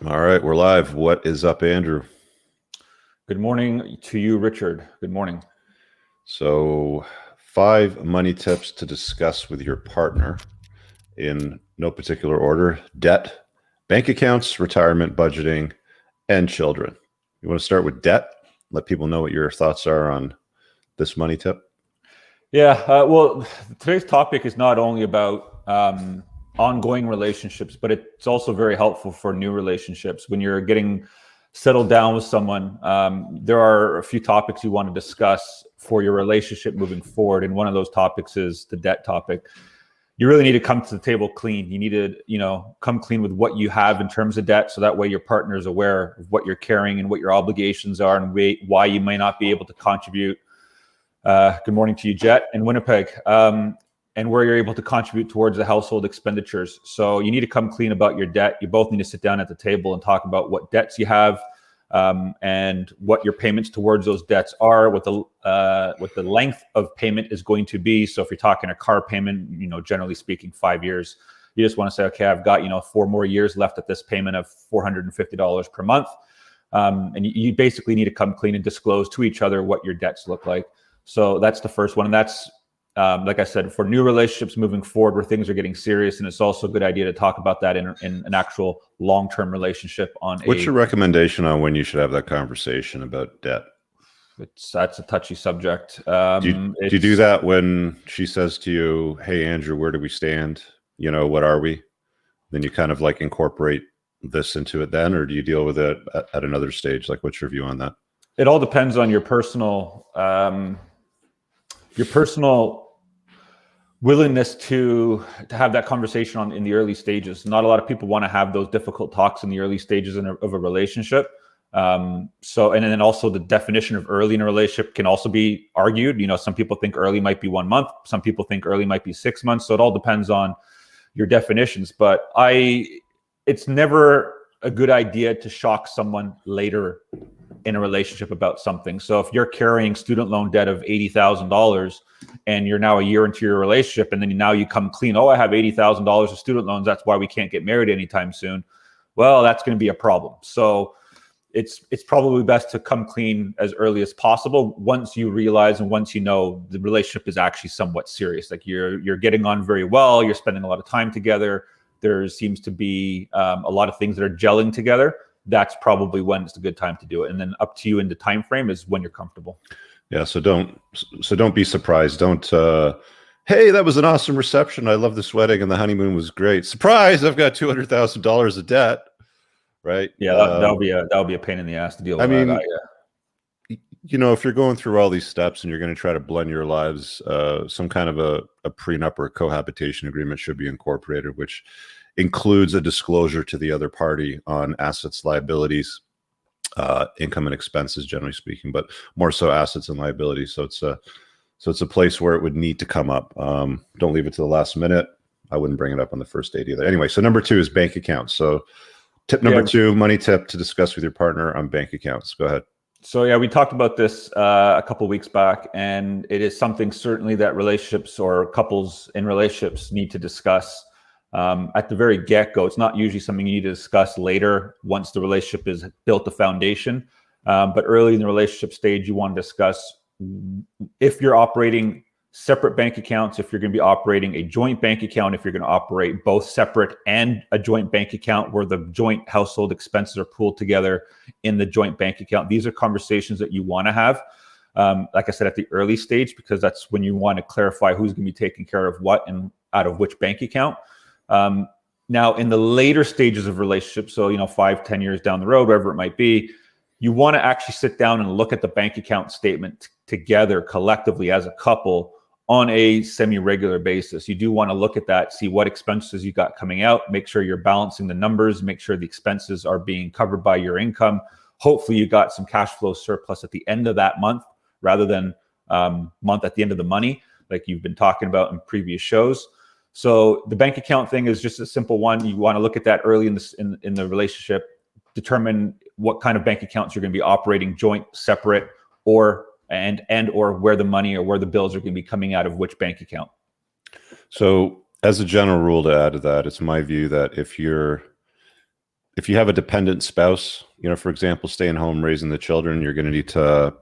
All right, we're live. What is up, Andrew? Good morning to you, Richard. Good morning. So, 5 money tips to discuss with your partner in no particular order: debt, bank accounts, retirement, budgeting, and children. You want to start with debt? Let people know what your thoughts are on this money tip. Yeah, well, today's topic is not only about ongoing relationships, but it's also very helpful for new relationships. When you're getting settled down with someone, there are a few topics you want to discuss for your relationship moving forward. And one of those topics is the debt topic. You really need to come to the table clean. You need to, come clean with what you have in terms of debt, so that way your partner is aware of what you're carrying and what your obligations are, and why you may not be able to contribute. Good morning to you, Jet, in Winnipeg, and where you're able to contribute towards the household expenditures. So you need to come clean about your debt. You both need to sit down at the table and talk about what debts you have, and what your payments towards those debts are, what the length of payment is going to be. So if you're talking a car payment, generally speaking, 5 years, you just want to say, okay, I've got 4 more years left at this payment of $450 per month, and you basically need to come clean and disclose to each other what your debts look like. So that's the first one. And that's, like I said, for new relationships moving forward where things are getting serious. And it's also a good idea to talk about that in an actual long-term relationship. What's your recommendation on when you should have that conversation about debt? That's a touchy subject. Do you do that when she says to you, hey, Andrew, where do we stand? What are we? Then you kind of like incorporate this into it then, or do you deal with it at another stage? Like, what's your view on that? It all depends on your personal willingness to have that conversation in the early stages. Not a lot of people want to have those difficult talks in the early stages of a relationship. And then also the definition of early in a relationship can also be argued. Some people think early might be 1 month. Some people think early might be 6 months. So it all depends on your definitions. But it's never a good idea to shock someone later in a relationship about something. So if you're carrying student loan debt of $80,000 and you're now a year into your relationship, and then now you come clean, oh, I have $80,000 of student loans, that's why we can't get married anytime soon. Well, that's going to be a problem. So it's probably best to come clean as early as possible, once you realize and once you know the relationship is actually somewhat serious. Like you're getting on very well, you're spending a lot of time together, there seems to be a lot of things that are gelling together. That's probably when it's a good time to do it. And then up to you in the time frame is when you're comfortable. Yeah. So don't be surprised. Don't, hey, that was an awesome reception. I love this wedding and the honeymoon was great. Surprise. I've got $200,000 of debt. Right. Yeah. That'll be a pain in the ass to deal with. If you're going through all these steps and you're going to try to blend your lives, some kind of a prenup or a cohabitation agreement should be incorporated, which includes a disclosure to the other party on assets, liabilities, income and expenses, generally speaking, but more so assets and liabilities. So it's a place where it would need to come up. Don't leave it to the last minute. I wouldn't bring it up on the first date either. Anyway, so number 2 is bank accounts. So tip number 2, money tip to discuss with your partner on bank accounts. Go ahead. So yeah, we talked about this a couple of weeks back, and it is something certainly that relationships or couples in relationships need to discuss. At the very get-go. It's not usually something you need to discuss later once the relationship is built the foundation. But early in the relationship stage, you want to discuss if you're operating separate bank accounts, if you're going to be operating a joint bank account, if you're going to operate both separate and a joint bank account where the joint household expenses are pooled together in the joint bank account. These are conversations that you want to have. Like I said, at the early stage, because that's when you want to clarify who's going to be taking care of what and out of which bank account. Now, in the later stages of relationships, so 5-10 years down the road, wherever it might be, you want to actually sit down and look at the bank account statement together collectively as a couple on a semi-regular basis. You do want to look at that, see what expenses you got coming out, make sure you're balancing the numbers, make sure the expenses are being covered by your income. Hopefully you got some cash flow surplus at the end of that month rather than month at the end of the money, like you've been talking about in previous shows. So the bank account thing is just a simple one. You want to look at that early in the relationship, determine what kind of bank accounts you're going to be operating, joint, separate, or where the money or where the bills are going to be coming out of which bank account. So as a general rule to add to that, it's my view that if you're if you have a dependent spouse, for example, staying home raising the children, you're going to need to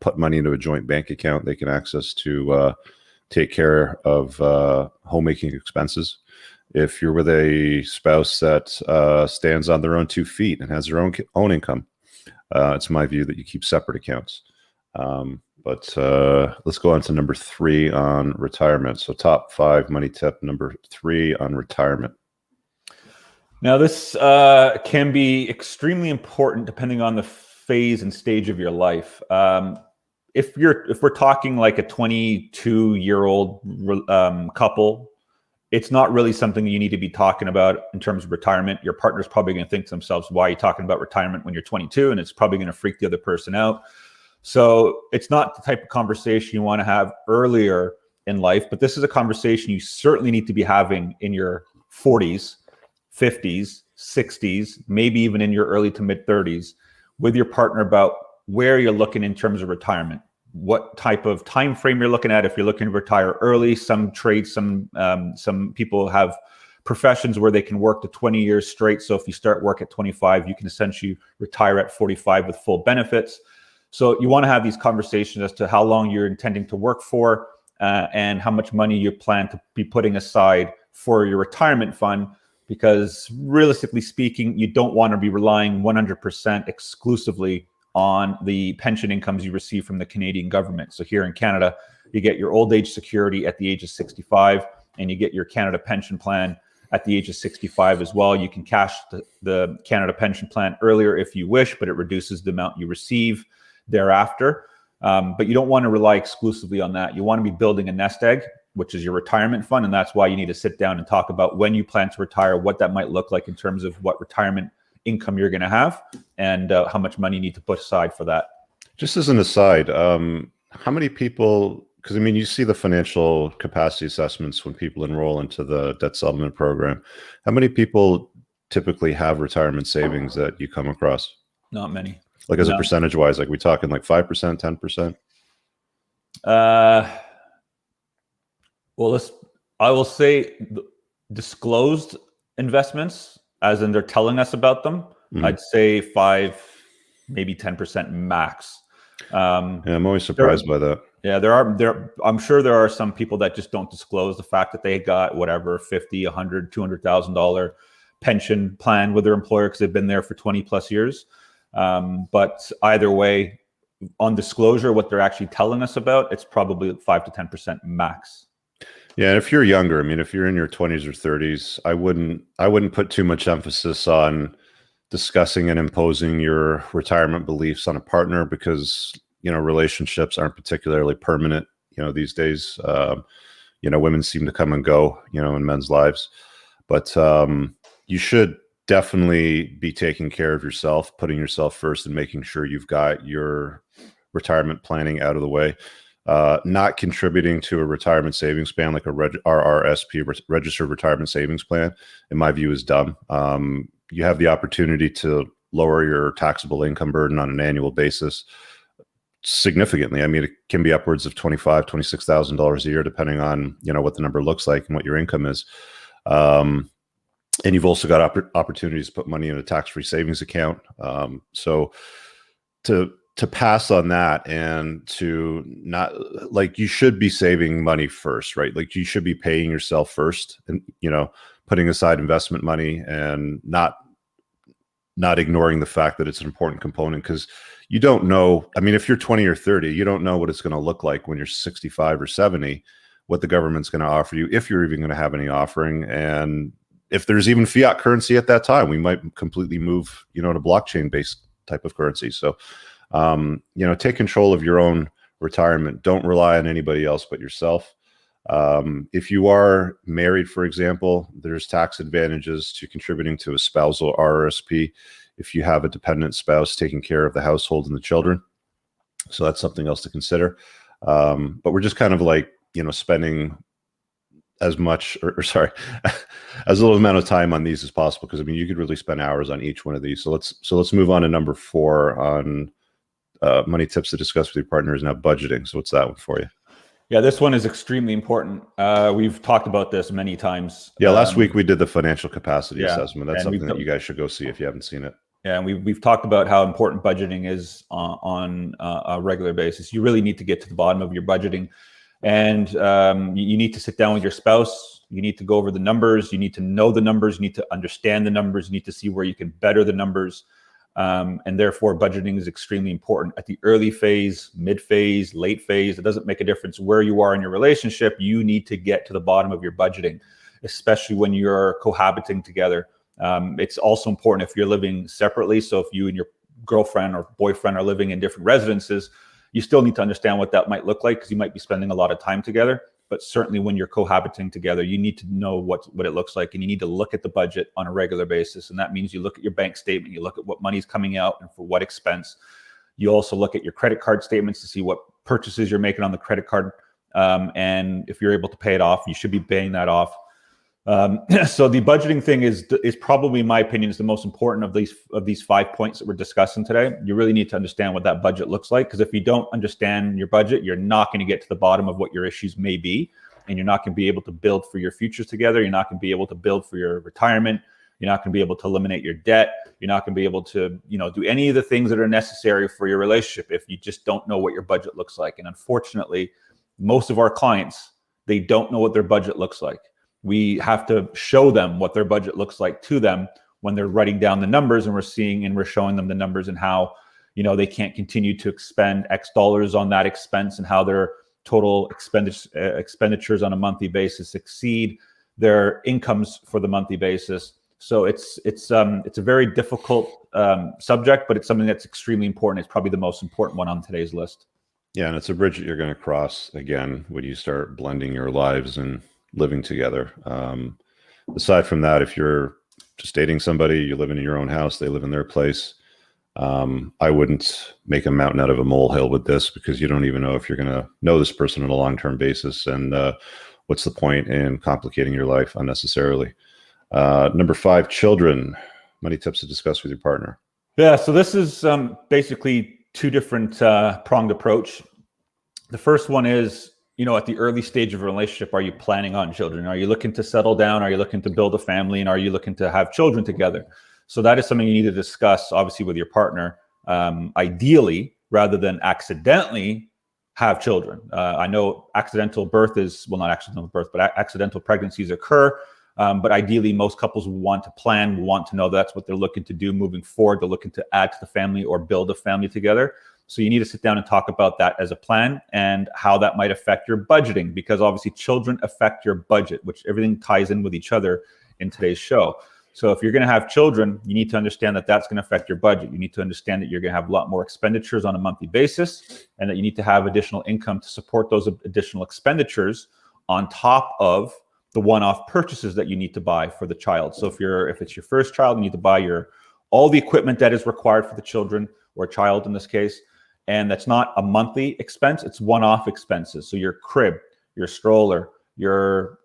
put money into a joint bank account they can access to take care of homemaking expenses. If you're with a spouse that stands on their own 2 feet and has their own income, it's my view that you keep separate accounts. But let's go on to number 3 on retirement. So top 5 money tip, number 3 on retirement. Now, this can be extremely important depending on the phase and stage of your life. If we're talking like a 22-year-old couple, it's not really something you need to be talking about in terms of retirement. Your partner's probably going to think to themselves, why are you talking about retirement when you're 22? And it's probably going to freak the other person out. So it's not the type of conversation you want to have earlier in life, but this is a conversation you certainly need to be having in your 40s, 50s, 60s, maybe even in your early to mid 30s with your partner about where you're looking in terms of retirement, what type of time frame you're looking at. If you're looking to retire early, some trades, some people have professions where they can work to 20 years straight. So if you start work at 25, you can essentially retire at 45 with full benefits. So you want to have these conversations as to how long you're intending to work for and how much money you plan to be putting aside for your retirement fund. Because realistically speaking, you don't want to be relying 100% exclusively on the pension incomes you receive from the Canadian government. So here in Canada, you get your old age security at the age of 65, and you get your Canada pension plan at the age of 65 as well. You can cash the Canada pension plan earlier if you wish, but it reduces the amount you receive thereafter. But you don't want to rely exclusively on that. You want to be building a nest egg, which is your retirement fund. And that's why you need to sit down and talk about when you plan to retire, what that might look like in terms of what retirement income you're going to have, and how much money you need to put aside for that. Just as an aside, how many people, because you see the financial capacity assessments when people enroll into the debt settlement program, how many people typically have retirement savings that you come across? Not many. Like as a percentage wise, like we talking like 5%, 10%? Well, I will say disclosed investments, as in they're telling us about them, I'd say 5, maybe 10% max. Yeah, I'm always surprised by that. Yeah, I'm sure there are some people that just don't disclose the fact that they got whatever, $50, $100, $200,000 pension plan with their employer because they've been there for 20 plus years. But either way, on disclosure, what they're actually telling us about, it's probably 5 to 10% max. Yeah, and if you're younger, if you're in your 20s or 30s, I wouldn't put too much emphasis on discussing and imposing your retirement beliefs on a partner because, relationships aren't particularly permanent, these days. Women seem to come and go, in men's lives. But you should definitely be taking care of yourself, putting yourself first and making sure you've got your retirement planning out of the way. Not contributing to a retirement savings plan like a RRSP, registered retirement savings plan, in my view, is dumb. You have the opportunity to lower your taxable income burden on an annual basis significantly. It can be upwards of $25,000, $26,000 a year, depending on what the number looks like and what your income is. And you've also got opportunities to put money in a tax-free savings account. So to pass on that and to not, like, you should be saving money first, right? Like you should be paying yourself first and, putting aside investment money and not ignoring the fact that it's an important component because you don't know. If you're 20 or 30, you don't know what it's going to look like when you're 65 or 70, what the government's going to offer you, if you're even going to have any offering. And if there's even fiat currency at that time, we might completely move, to blockchain based type of currency. So, take control of your own retirement. Don't rely on anybody else but yourself. If you are married, for example, there's tax advantages to contributing to a spousal RRSP if you have a dependent spouse taking care of the household and the children. So that's something else to consider. But we're just kind of like, spending as much as little amount of time on these as possible because you could really spend hours on each one of these. So let's move on to number 4 on money tips to discuss with your partner is now budgeting. So what's that one for you? Yeah, this one is extremely important. We've talked about this many times. Yeah, last week we did the financial capacity yeah, assessment. That's and something that you guys should go see if you haven't seen it. Yeah, and we've talked about how important budgeting is on a regular basis. You really need to get to the bottom of your budgeting, and you need to sit down with your spouse. You need to go over the numbers. You need to know the numbers. You need to understand the numbers. You need to see where you can better the numbers. And therefore, budgeting is extremely important at the early phase, mid phase, late phase. It doesn't make a difference where you are in your relationship. You need to get to the bottom of your budgeting, especially when you're cohabiting together. It's also important if you're living separately. So if you and your girlfriend or boyfriend are living in different residences, you still need to understand what that might look like, because you might be spending a lot of time together. But certainly when you're cohabiting together, you need to know what it looks like, and you need to look at the budget on a regular basis. And that means you look at your bank statement, you look at what money's coming out and for what expense. You also look at your credit card statements to see what purchases you're making on the credit card. And if you're able to pay it off, you should be paying that off. So the budgeting thing is probably, in my opinion, is the most important of these 5 points that we're discussing today. You really need to understand what that budget looks like, because if you don't understand your budget, you're not going to get to the bottom of what your issues may be, and you're not going to be able to build for your futures together. You're not going to be able to build for your retirement. You're not going to be able to eliminate your debt. You're not going to be able to, do any of the things that are necessary for your relationship if you just don't know what your budget looks like. And unfortunately, most of our clients, they don't know what their budget looks like. We have to show them what their budget looks like to them when they're writing down the numbers, and we're showing them the numbers and how, they can't continue to expend X dollars on that expense, and how their total expenditures on a monthly basis exceed their incomes for the monthly basis. So it's a very difficult subject, but it's something that's extremely important. It's probably the most important one on today's list. Yeah, and it's a bridge that you're going to cross again when you start blending your lives and living together. Aside from that, if you're just dating somebody, you're living in your own house, they live in their place, I wouldn't make a mountain out of a molehill with this, because you don't even know if you're going to know this person on a long-term basis. And what's the point in complicating your life unnecessarily? Number 5, children. Money tips to discuss with your partner. Yeah, so this is basically 2 different pronged approach. The first one is, at the early stage of a relationship, are you planning on children? Are you looking to settle down? Are you looking to build a family? And are you looking to have children together? So that is something you need to discuss, obviously, with your partner, ideally, rather than accidentally have children. I know accidental pregnancies occur, but ideally, most couples want to plan, want to know that's what they're looking to do moving forward. They're looking to add to the family or build a family together. So you need to sit down and talk about that as a plan, and how that might affect your budgeting, because obviously children affect your budget, which everything ties in with each other in today's show. So if you're going to have children, you need to understand that that's going to affect your budget. You need to understand that you're going to have a lot more expenditures on a monthly basis, and that you need to have additional income to support those additional expenditures on top of the one-off purchases that you need to buy for the child. So if it's your first child, you need to buy all the equipment that is required for the children, or child in this case. And that's not a monthly expense, it's one-off expenses. So your crib, your stroller,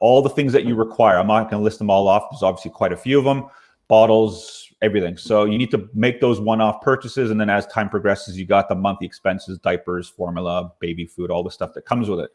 all the things that you require. I'm not going to list them all off. There's obviously quite a few of them, bottles, everything. So you need to make those one-off purchases. And then as time progresses, you got the monthly expenses, diapers, formula, baby food, all the stuff that comes with it.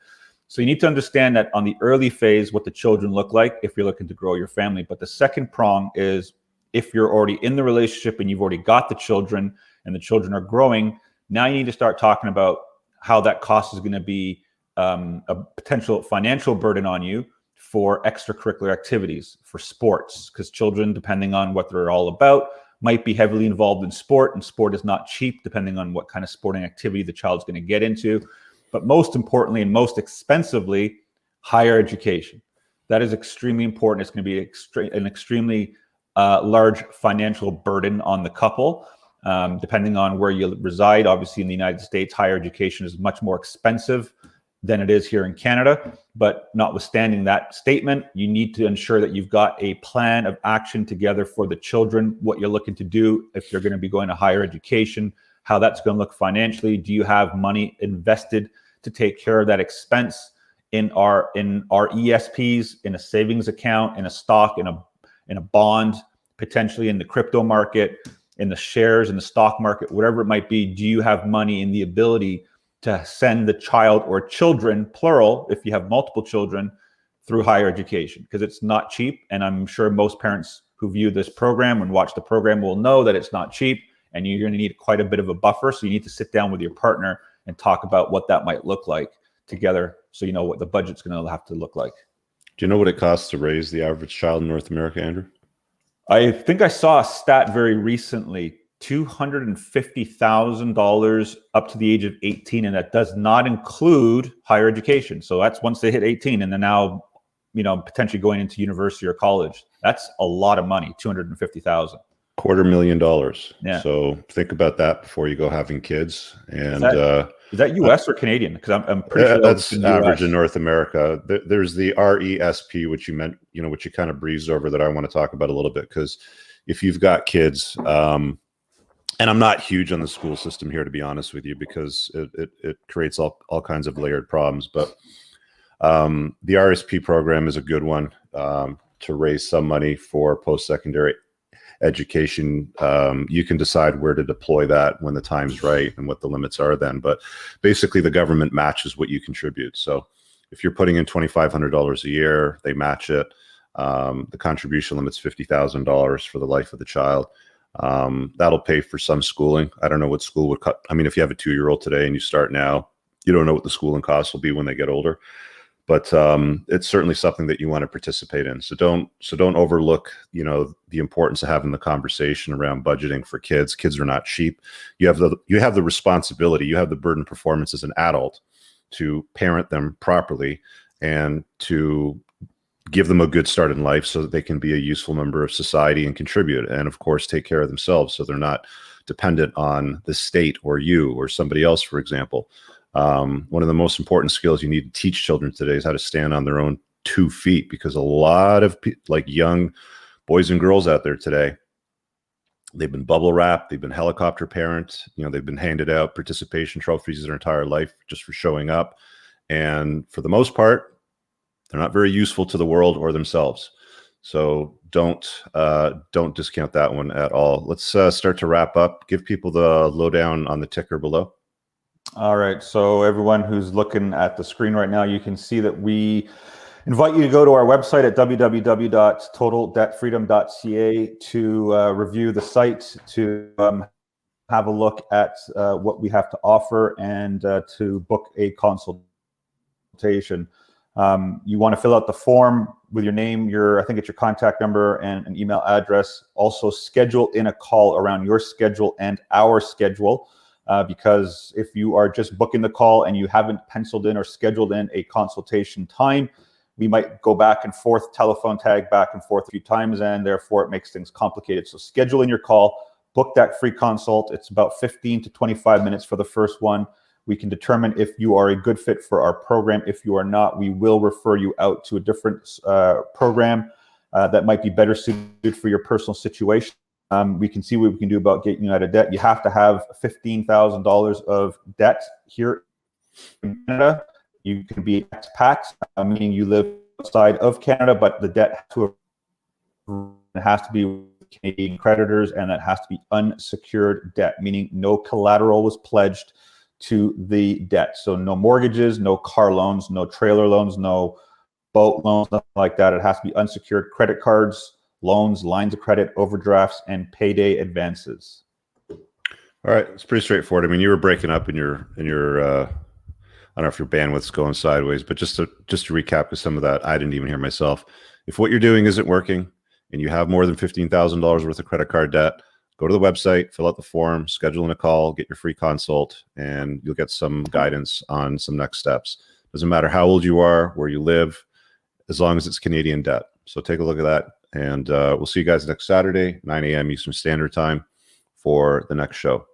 So you need to understand that on the early phase, what the children look like if you're looking to grow your family. But the second prong is, if you're already in the relationship and you've already got the children and the children are growing, now you need to start talking about how that cost is going to be a potential financial burden on you for extracurricular activities, for sports, because children, depending on what they're all about, might be heavily involved in sport, and sport is not cheap depending on what kind of sporting activity the child's going to get into. But most importantly and most expensively, higher education. That is extremely important. It's going to be an extremely large financial burden on the couple. Depending on where you reside. Obviously, in the United States, higher education is much more expensive than it is here in Canada. But notwithstanding that statement, you need to ensure that you've got a plan of action together for the children, what you're looking to do if you're going to be going to higher education, how that's going to look financially. Do you have money invested to take care of that expense in our ESPs, in a savings account, in a stock, in a bond, potentially in the crypto market, in the shares, in the stock market, whatever it might be? Do you have money and the ability to send the child or children, plural, if you have multiple children, through higher education, because it's not cheap. And I'm sure most parents who view this program and watch the program will know that it's not cheap, and you're going to need quite a bit of a buffer. So you need to sit down with your partner and talk about what that might look like together, so you know what the budget's going to have to look like. Do you know what it costs to raise the average child in North America, Andrew? I think I saw a stat very recently, $250,000 up to the age of 18, and that does not include higher education. So that's once they hit 18 and they're now, potentially going into university or college. That's a lot of money, $250,000. $250,000. Yeah. So think about that before you go having kids. And is that U.S. or Canadian? Because I'm pretty sure that's in average US. in North America. There's the RESP, which you meant, which you kind of breezed over, that I want to talk about a little bit, because if you've got kids, and I'm not huge on the school system here, to be honest with you, because it creates all kinds of layered problems. But the RSP program is a good one to raise some money for post-secondary education. You can decide where to deploy that when the time's right and what the limits are then. But basically, the government matches what you contribute. So if you're putting in $2,500 a year, they match it. The contribution limit's $50,000 for the life of the child. That'll pay for some schooling. I don't know what school would cut. I mean, if you have a 2-year-old today and you start now, you don't know what the schooling costs will be when they get older. But it's certainly something that you want to participate in. So don't overlook, the importance of having the conversation around budgeting for kids. Kids are not cheap. You have the responsibility. You have the burden of performance as an adult to parent them properly and to give them a good start in life so that they can be a useful member of society and contribute. And of course, take care of themselves so they're not dependent on the state or you or somebody else, for example. One of the most important skills you need to teach children today is how to stand on their own 2 feet, because a lot of young boys and girls out there today, they've been bubble wrapped, they've been helicopter parents, they've been handed out participation trophies their entire life just for showing up. And for the most part, they're not very useful to the world or themselves. So don't discount that one at all. Let's start to wrap up. Give people the lowdown on the ticker below. All right. So everyone who's looking at the screen right now, you can see that we invite you to go to our website at www.totaldebtfreedom.ca to review the site, to have a look at what we have to offer, and to book a consultation. You want to fill out the form with your name, I think it's your contact number and an email address. Also schedule in a call around your schedule and our schedule. Because if you are just booking the call and you haven't penciled in or scheduled in a consultation time, we might go back and forth, telephone tag back and forth a few times, and therefore it makes things complicated. So schedule in your call, book that free consult. It's about 15 to 25 minutes for the first one. We can determine if you are a good fit for our program. If you are not, we will refer you out to a different program that might be better suited for your personal situation. We can see what we can do about getting you out of debt. You have to have $15,000 of debt here in Canada. You can be expat, meaning you live outside of Canada, but the debt has to be with Canadian creditors, and that has to be unsecured debt, meaning no collateral was pledged to the debt. So no mortgages, no car loans, no trailer loans, no boat loans, nothing like that. It has to be unsecured credit cards, loans, lines of credit, overdrafts, and payday advances. All right, it's pretty straightforward. I mean, you were breaking up in your I don't know if your bandwidth's going sideways, but just to recap, because some of that I didn't even hear myself. If what you're doing isn't working and you have more than $15,000 worth of credit card debt, go to the website, fill out the form, schedule in a call, get your free consult, and you'll get some guidance on some next steps. Doesn't matter how old you are, where you live, as long as it's Canadian debt. So take a look at that. And we'll see you guys next Saturday, 9 a.m. Eastern Standard Time for the next show.